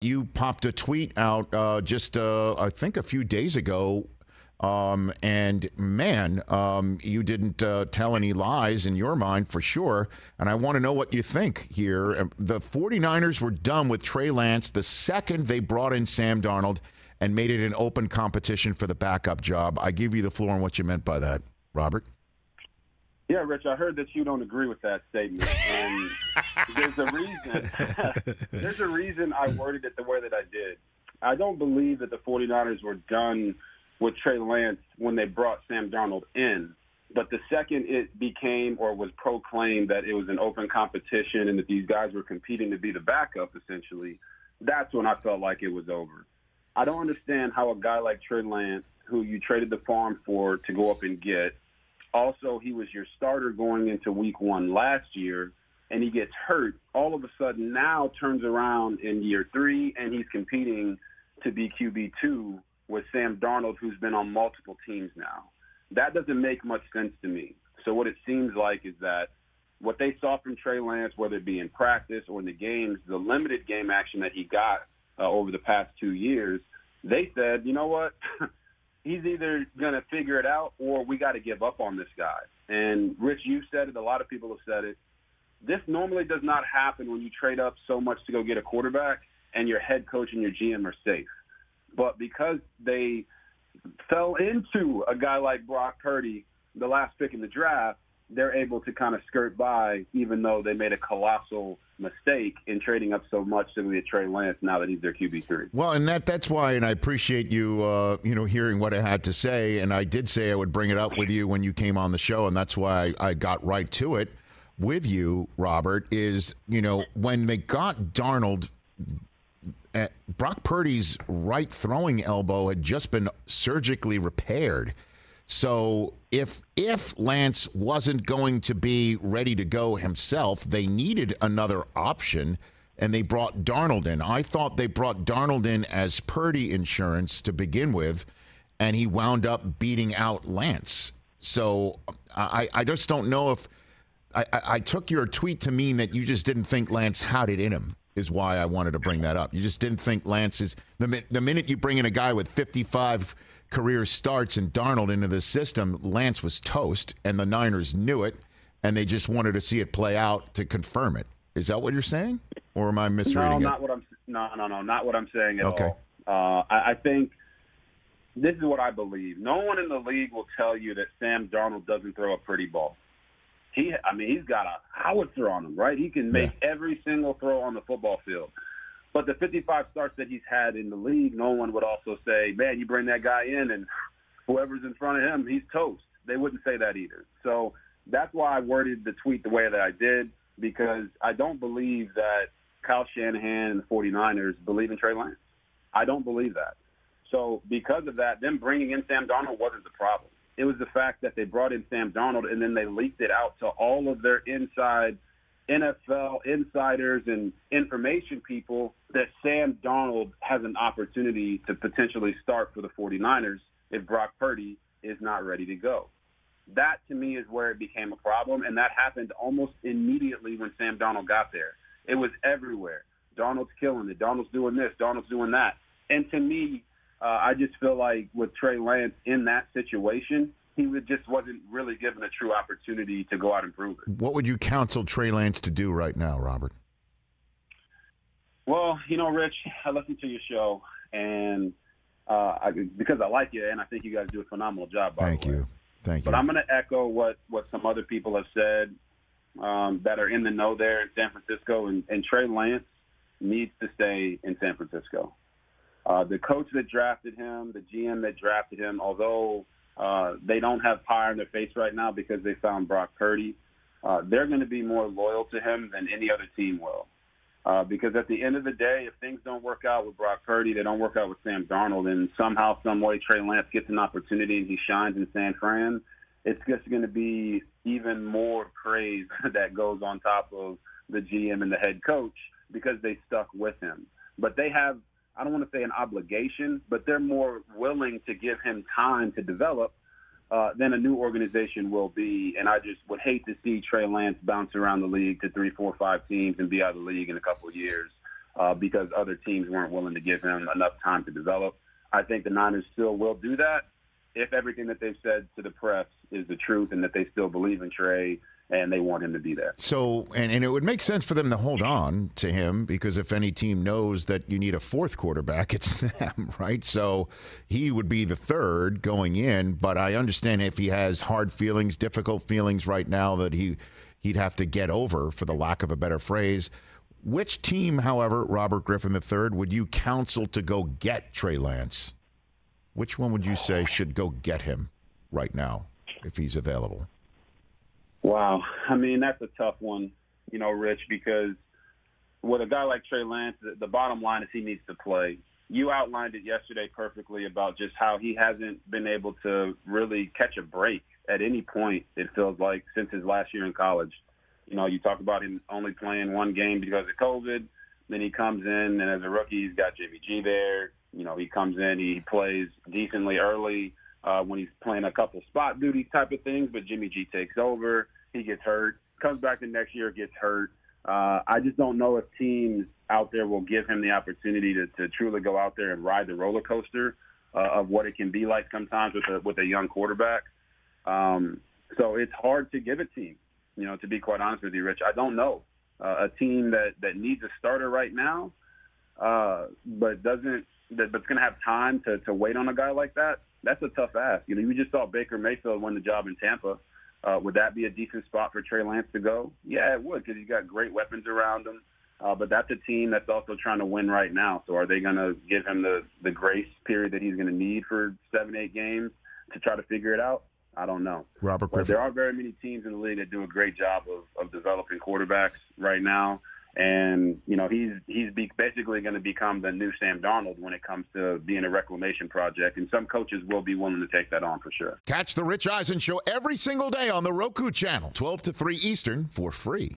you popped a tweet out I think a few days ago. And man, you didn't tell any lies in your mind for sure. And I want to know what you think here. The 49ers were done with Trey Lance the second they brought in Sam Darnold and made it an open competition for the backup job. I give you the floor on what you meant by that, Robert. Yeah, Rich, I heard that you don't agree with that statement. And there's a reason. There's a reason I worded it the way that I did. I don't believe that the 49ers were done with Trey Lance when they brought Sam Darnold in. But the second it became or was proclaimed that it was an open competition and that these guys were competing to be the backup, essentially, that's when I felt like it was over. I don't understand how a guy like Trey Lance, who you traded the farm for to go up and get, also he was your starter going into week one last year, and he gets hurt, all of a sudden now turns around in year three, and he's competing to be QB2 with Sam Darnold, who's been on multiple teams now. That doesn't make much sense to me. So what it seems like is that what they saw from Trey Lance, whether it be in practice or in the games, the limited game action that he got over the past 2 years, they said, you know what, he's either going to figure it out or we got to give up on this guy. And, Rich, you've said it. A lot of people have said it. This normally does not happen when you trade up so much to go get a quarterback and your head coach and your GM are safe. But because they fell into a guy like Brock Purdy, the last pick in the draft, they're able to kind of skirt by, even though they made a colossal mistake in trading up so much to get Trey Lance now that he's their QB3. Well, and that's why, and I appreciate you, hearing what I had to say. And I did say I would bring it up with you when you came on the show, and that's why I got right to it with you, Robert, is, when they got Darnold, Brock Purdy's right throwing elbow had just been surgically repaired. So if Lance wasn't going to be ready to go himself, they needed another option, and they brought Darnold in. I thought they brought Darnold in as Purdy insurance to begin with, and he wound up beating out Lance. So I just don't know if I took your tweet to mean that you just didn't think Lance had it in him, is why I wanted to bring that up. You just didn't think Lance is – the minute you bring in a guy with 55 career starts and Darnold into the system, Lance was toast, and the Niners knew it, and they just wanted to see it play out to confirm it. Is that what you're saying, or am I misreading it? Not what I'm saying at all. I think this is what I believe. No one in the league will tell you that Sam Darnold doesn't throw a pretty ball. He's got a howitzer on him, right? He can make every single throw on the football field. But the 55 starts that he's had in the league, no one would also say, man, you bring that guy in and whoever's in front of him, he's toast. They wouldn't say that either. So that's why I worded the tweet the way that I did, because I don't believe that Kyle Shanahan and the 49ers believe in Trey Lance. I don't believe that. So because of that, them bringing in Sam Darnold wasn't the problem. It was the fact that they brought in Sam Darnold and then they leaked it out to all of their inside NFL insiders and information people that Sam Darnold has an opportunity to potentially start for the 49ers if Brock Purdy is not ready to go. That, to me, is where it became a problem, and that happened almost immediately when Sam Darnold got there. It was everywhere. Darnold's killing it. Darnold's doing this. Darnold's doing that. And to me, I just feel like with Trey Lance in that situation, he just wasn't really given a true opportunity to go out and prove it. What would you counsel Trey Lance to do right now, Robert? Well, Rich, I listen to your show, and because I like you, and I think you guys do a phenomenal job, by the way. Thank you. But I'm going to echo what some other people have said that are in the know there in San Francisco, and Trey Lance needs to stay in San Francisco. The coach that drafted him, the GM that drafted him, although they don't have pie on their face right now because they found Brock Purdy, they're going to be more loyal to him than any other team will. Because at the end of the day, if things don't work out with Brock Purdy, they don't work out with Sam Darnold, and somehow, some way, Trey Lance gets an opportunity and he shines in San Fran, it's just going to be even more praise that goes on top of the GM and the head coach because they stuck with him. But they have, I don't want to say an obligation, but they're more willing to give him time to develop than a new organization will be. And I just would hate to see Trey Lance bounce around the league to 3, 4, 5 teams and be out of the league in a couple of years because other teams weren't willing to give him enough time to develop. I think the Niners still will do that if everything that they've said to the press is the truth and that they still believe in Trey and they want him to be there. So, and it would make sense for them to hold on to him because if any team knows that you need a fourth quarterback, it's them, right? So he would be the third going in, but I understand if he has hard feelings, difficult feelings right now that he'd have to get over, for the lack of a better phrase. Which team, however, Robert Griffin III, would you counsel to go get Trey Lance? Which one would you say should go get him right now if he's available? Wow. I mean, that's a tough one, Rich, because with a guy like Trey Lance, the bottom line is he needs to play. You outlined it yesterday perfectly about just how he hasn't been able to really catch a break at any point, it feels like, since his last year in college. You talk about him only playing one game because of COVID. Then he comes in, and as a rookie, he's got Jimmy G there. He comes in, he plays decently early when he's playing a couple spot duties type of things, but Jimmy G takes over. He gets hurt, comes back the next year, gets hurt. I just don't know if teams out there will give him the opportunity to truly go out there and ride the roller coaster of what it can be like sometimes with a young quarterback. So it's hard to give a team, to be quite honest with you, Rich. I don't know. A team that needs a starter right now, but that's going to have time to wait on a guy like that. That's a tough ask. We just saw Baker Mayfield win the job in Tampa. Would that be a decent spot for Trey Lance to go? Yeah, it would, because he's got great weapons around him. But that's a team that's also trying to win right now. So are they going to give him the grace period that he's going to need for 7-8 games to try to figure it out? I don't know. Robert But Griffin. there are very many teams in the league that do a great job of developing quarterbacks right now. And, he's basically going to become the new Sam Darnold when it comes to being a reclamation project. And some coaches will be willing to take that on for sure. Catch the Rich Eisen Show every single day on the Roku channel, 12 to 3 Eastern, for free.